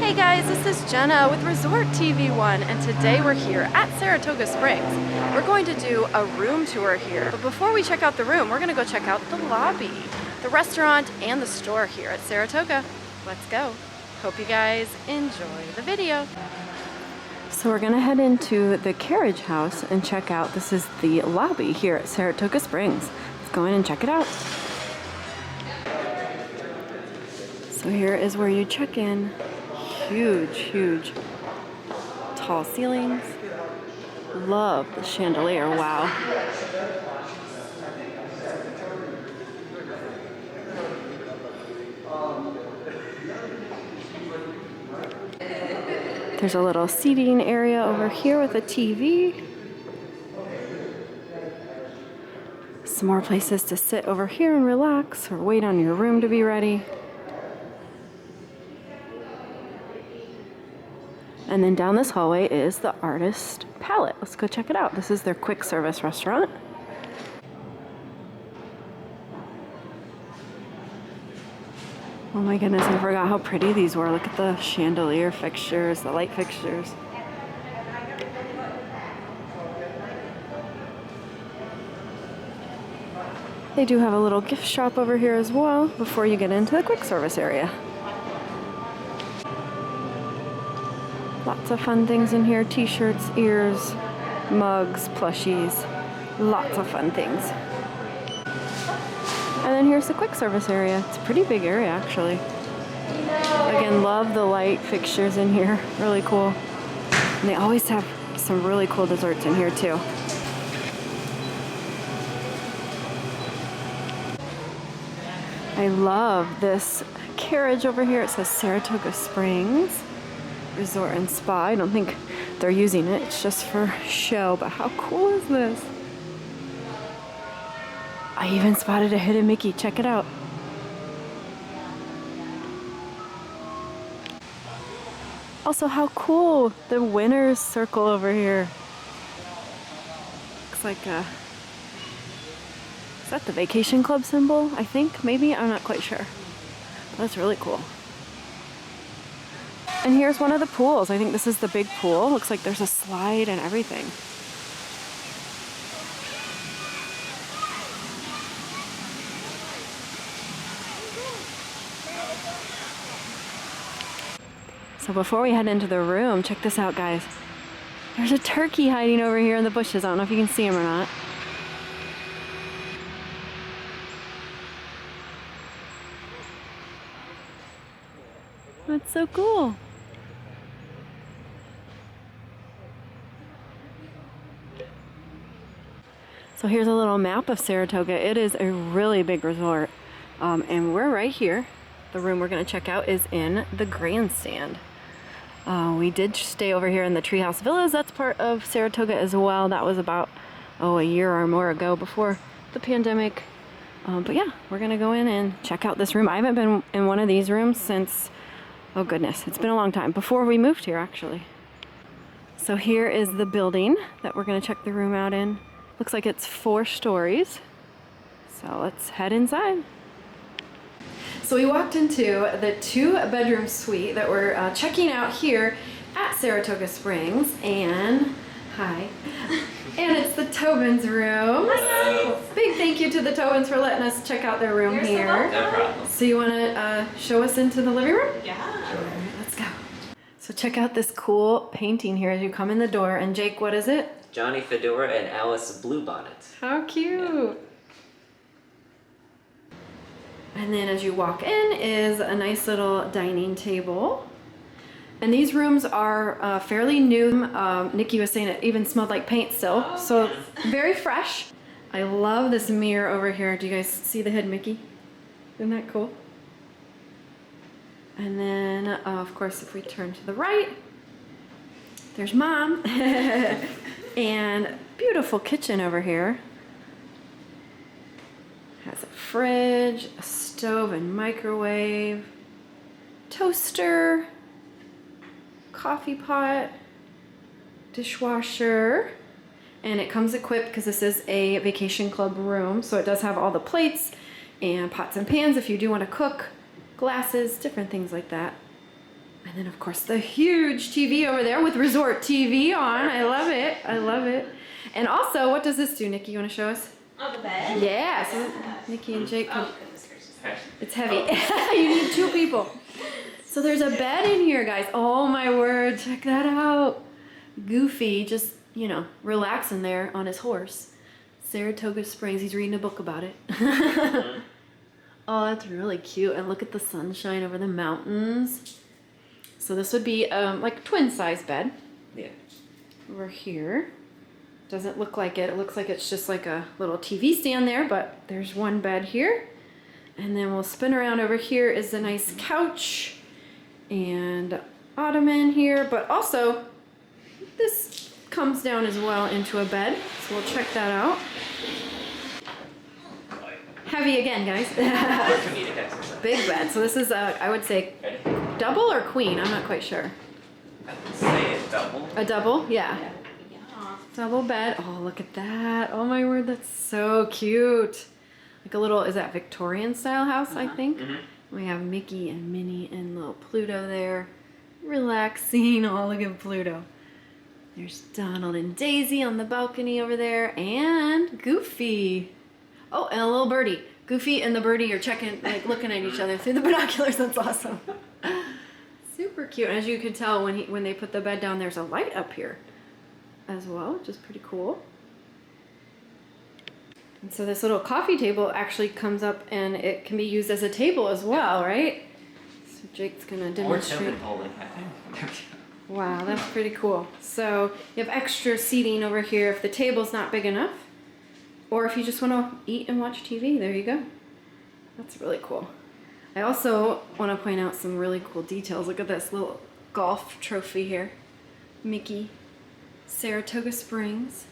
Hey guys, this is Jenna with Resort TV1, and today we're here at Saratoga Springs. We're going to do a room tour here, but before we check out the room, we're going to go check out the lobby, the restaurant, and the store here at Saratoga. Let's go. Hope you guys enjoy the video. So we're going to head into the carriage house and check out, this is the lobby here at Saratoga Springs. Let's go in and check it out. So here is where you check in. Huge tall ceilings. Love the chandelier, wow. There's a little seating area over here with a TV. Some more places to sit over here and relax or wait on your room to be ready. And then down this hallway is the Artist Palette. Let's go check it out. This is their quick service restaurant. Oh my goodness, I forgot how pretty these were. Look at the chandelier fixtures, the light fixtures. They do have a little gift shop over here as well before you get into the quick service area. Lots of fun things in here, t-shirts, ears, mugs, plushies, lots of fun things. And then here's the quick service area. It's a pretty big area actually. Again, love the light fixtures in here, really cool. And they always have some really cool desserts in here too. I love this carriage over here. It says Saratoga Springs Resort and Spa. I don't think they're using it, it's just for show, but how cool is this? I even spotted a hidden Mickey, check it out. Also, how cool, the winner's circle over here. Looks like a, is that the vacation club symbol? I think, maybe, I'm not quite sure. That's really cool. And here's one of the pools. I think this is the big pool. Looks like there's a slide and everything. So before we head into the room, check this out, guys. There's a turkey hiding over here in the bushes. I don't know if you can see him or not. That's so cool. So here's a little map of Saratoga. It is a really big resort. And we're right here. The room we're gonna check out is in the grandstand. We did stay over here in the Treehouse Villas. That's part of Saratoga as well. That was about, a year or more ago before the pandemic. But yeah, we're gonna go in and check out this room. I haven't been in one of these rooms since, oh goodness, it's been a long time. Before we moved here, actually. So here is the building that we're gonna check the room out in. Looks like it's 4 stories. So let's head inside. So we walked into the 2-bedroom suite that we're checking out here at Saratoga Springs, and hi. And it's the Tobin's room. Hello. Big thank you to the Tobins for letting us check out their room here. No problem. So you want to show us into the living room? Yeah. All right, let's go. So check out this cool painting here as you come in the door. And Jake, what is it? Johnny Fedora and Alice Bluebonnet. How cute. Yeah. And then as you walk in is a nice little dining table. And these rooms are fairly new. Nikki was saying it even smelled like paint still. Oh, so yes. Very fresh. I love this mirror over here. Do you guys see the head Mickey? Isn't that cool? And then, of course, if we turn to the right, there's Mom. And beautiful kitchen over here. Has a fridge, a stove and microwave, toaster, coffee pot, dishwasher, and it comes equipped because this is a vacation club room, so it does have all the plates and pots and pans if you do want to cook, glasses, different things like that. And then of course the huge TV over there with resort TV on. I love it. I love it. And also, what does this do, Nikki? You want to show us? Oh, the bed? Yeah. So Nikki and Jake come. Oh, goodness gracious. It's heavy. You need 2 people. So there's a bed in here, guys. Oh my word. Check that out. Goofy, just, you know, relaxing there on his horse. Saratoga Springs. He's reading a book about it. Oh, that's really cute. And look at the sunshine over the mountains. So this would be like a twin size bed. Yeah. Over here. Doesn't look like it. It looks like it's just like a little TV stand there, but there's one bed here. And then we'll spin around. Over here is a nice couch and ottoman here, but also this comes down as well into a bed. So we'll check that out. Heavy again, guys. Comedic exercise. Big bed. So this is, I would say, Ready? double or queen? I'm not quite sure. I would say a double. A double? Yeah. Yeah. Double bed. Oh, look at that. Oh my word, that's so cute. Like a little, is that Victorian style house, I think? We have Mickey and Minnie and little Pluto there. Relaxing. Oh, look at Pluto. There's Donald and Daisy on the balcony over there. And Goofy. Oh, and a little birdie. Goofy and the birdie are checking, like looking at each other through the binoculars. That's awesome. Super cute. As you can tell, when they put the bed down, there's a light up here as well, which is pretty cool. And so this little coffee table actually comes up and it can be used as a table as well, right? So Jake's gonna Or demonstrate. token holding. Wow, that's pretty cool. So you have extra seating over here if the table's not big enough. Or if you just want to eat and watch TV, there you go. That's really cool. I also want to point out some really cool details. Look at this little golf trophy here. Mickey, Saratoga Springs.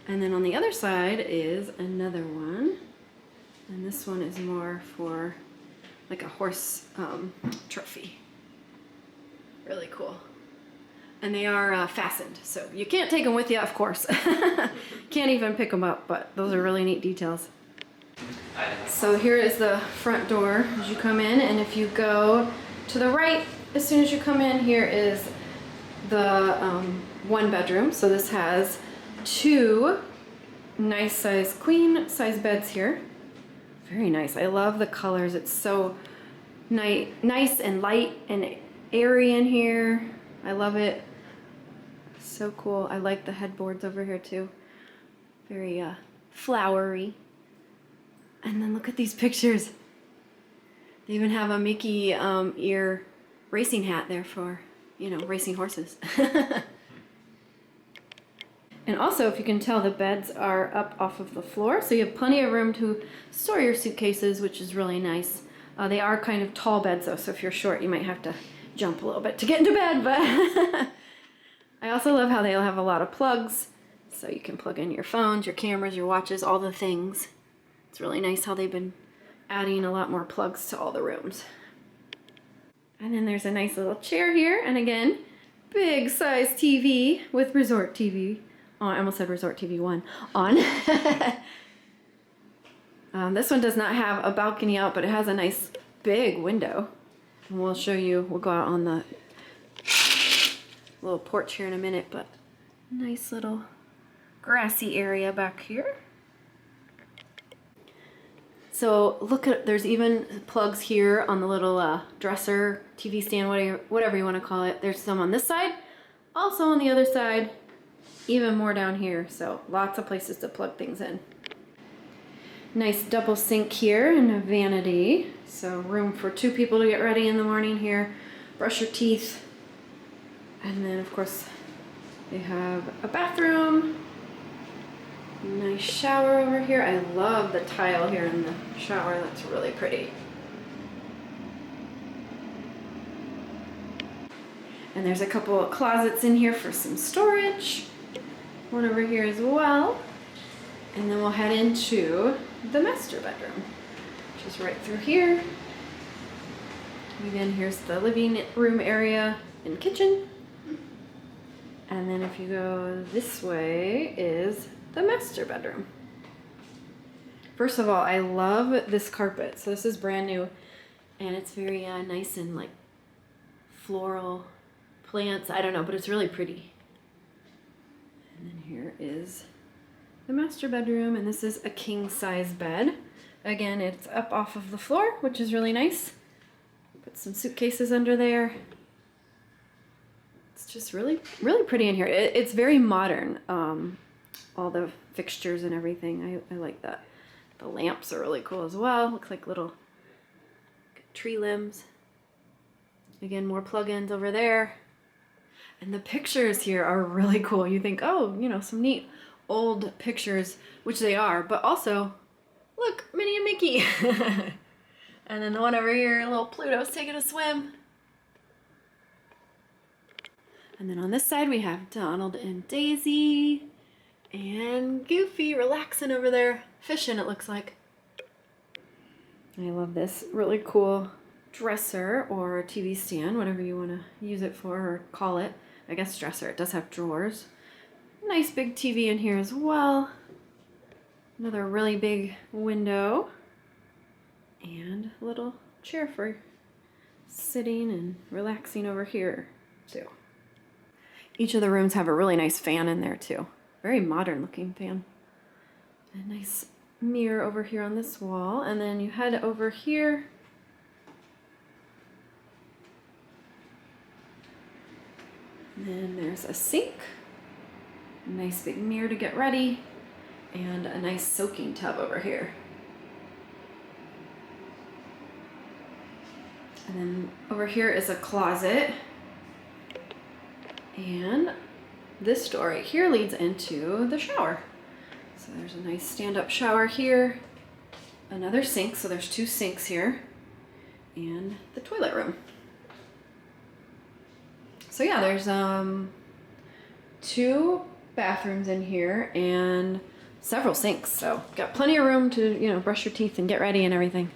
And then on the other side is another one. And this one is more for like a horse trophy. Really cool. And they are fastened, so you can't take them with you, of course. Can't even pick them up, but those are really neat details. So here is the front door as you come in, and if you go to the right, as soon as you come in, here is the 1 bedroom. So this has 2 nice size queen size beds here. Very nice. I love the colors. It's so nice and light and airy in here. I love it. So cool. I like the headboards over here too. Very flowery. And then look at these pictures. They even have a Mickey ear racing hat there for, you know, racing horses. And also, if you can tell, the beds are up off of the floor, so you have plenty of room to store your suitcases, which is really nice. They are kind of tall beds though, so if you're short, you might have to jump a little bit to get into bed, but I also love how they'll have a lot of plugs, so you can plug in your phones, your cameras, your watches, all the things. It's really nice how they've been adding a lot more plugs to all the rooms. And then there's a nice little chair here, and again, big size TV with Resort TV. Oh, I almost said Resort TV 1 on. This one does not have a balcony out, but it has a nice big window. And we'll show you, we'll go out on the little porch here in a minute, but nice little grassy area back here. So look at, there's even plugs here on the little dresser, TV stand, whatever you want to call it. There's some on this side, also on the other side, even more down here. So lots of places to plug things in. Nice double sink here and a vanity. So room for 2 people to get ready in the morning here, brush your teeth. And then of course they have a bathroom. Nice shower over here. I love the tile here in the shower. That's really pretty. And there's a couple of closets in here for some storage. One over here as well. And then we'll head into the master bedroom, which is right through here. Again, here's the living room area and kitchen. And then if you go this way is the master bedroom. First of all, I love this carpet. So this is brand new, and it's very nice and like floral plants. I don't know, but it's really pretty. And then here is the master bedroom, and this is a king size bed. Again, it's up off of the floor, which is really nice. Put some suitcases under there. It's just really, really pretty in here. It's very modern. All the fixtures and everything. I like that. The lamps are really cool as well. Looks like little tree limbs. Again, more plugins over there. And the pictures here are really cool. You think, oh, you know, some neat old pictures, which they are, but also, look, Minnie and Mickey. And then the one over here, little Pluto's taking a swim. And then on this side, we have Donald and Daisy and Goofy relaxing over there, fishing, it looks like. I love this really cool dresser or TV stand, whatever you want to use it for or call it. I guess dresser. It does have drawers. Nice big TV in here as well. Another really big window. And a little chair for sitting and relaxing over here too. Each of the rooms have a really nice fan in there too. Very modern looking fan. A nice mirror over here on this wall. And then you head over here. And then there's a sink, a nice big mirror to get ready, and a nice soaking tub over here. And then over here is a closet. And this door right here leads into the shower. So there's a nice stand-up shower here, another sink, so there's 2 sinks here, and the toilet room. So yeah, there's 2 bathrooms in here and several sinks. So got plenty of room to, you know, brush your teeth and get ready and everything.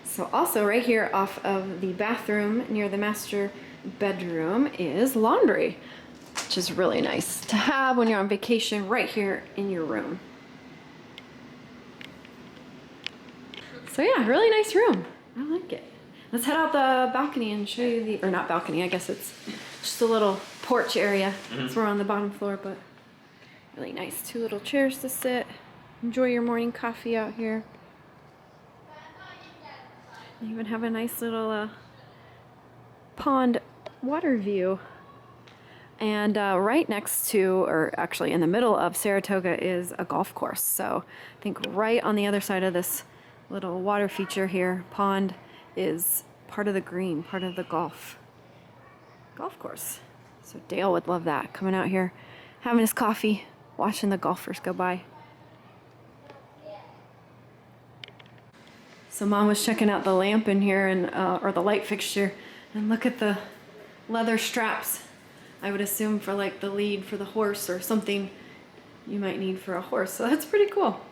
So also right here off of the bathroom near the master bedroom is laundry, which is really nice to have when you're on vacation right here in your room. So yeah, really nice room. I like it. Let's head out the balcony and show you the, or not balcony, I guess it's just a little porch area. So we're on the bottom floor, but really nice. 2 little chairs to sit. Enjoy your morning coffee out here. You even have a nice little pond water view. And right next to, or actually in the middle of Saratoga is a golf course. So I think right on the other side of this little water feature here, pond, is part of the green, part of the golf course. So Dale would love that, coming out here, having his coffee, watching the golfers go by. So Mom was checking out the lamp in here, and or the light fixture, and look at the leather straps. I would assume for like the lead for the horse or something you might need for a horse. So that's pretty cool.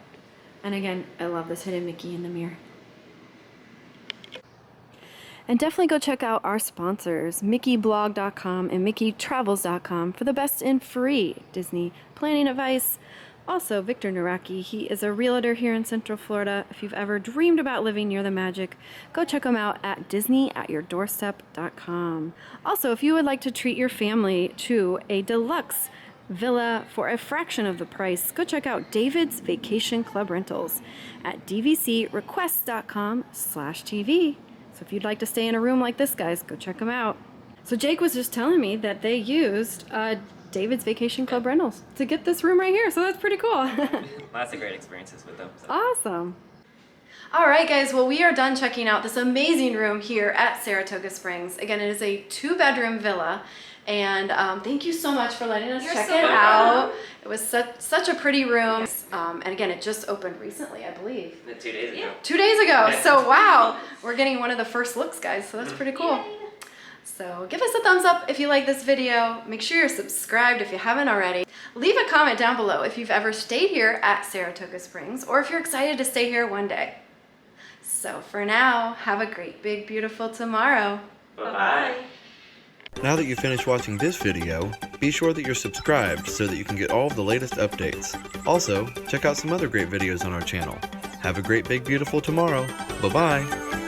And again, I love this hidden Mickey in the mirror. And definitely go check out our sponsors, MickeyBlog.com and MickeyTravels.com, for the best in free Disney planning advice. Also, Victor Naraki, he is a realtor here in Central Florida. If you've ever dreamed about living near the magic, go check him out at DisneyAtYourDoorstep.com. Also, if you would like to treat your family to a deluxe villa for a fraction of the price, go check out David's Vacation Club Rentals at dvcrequest.com/TV. So if you'd like to stay in a room like this, guys, go check them out. So Jake was just telling me that they used David's Vacation Club Rentals to get this room right here. So that's pretty cool. Lots of great experiences with them. So. Awesome. All right, guys. Well, we are done checking out this amazing room here at Saratoga Springs. Again, it is a 2-bedroom villa. And thank you so much for letting us check it out. It was such a pretty room. And again, it just opened recently, I believe. 2 days ago. 2 days ago. So wow, we're getting one of the first looks, guys. So that's pretty cool. So give us a thumbs up if you like this video. Make sure you're subscribed if you haven't already. Leave a comment down below if you've ever stayed here at Saratoga Springs or if you're excited to stay here one day. So for now, have a great, big, beautiful tomorrow. Bye-bye. Now that you've finished watching this video, be sure that you're subscribed so that you can get all of the latest updates. Also, check out some other great videos on our channel. Have a great, big, beautiful tomorrow. Bye-bye.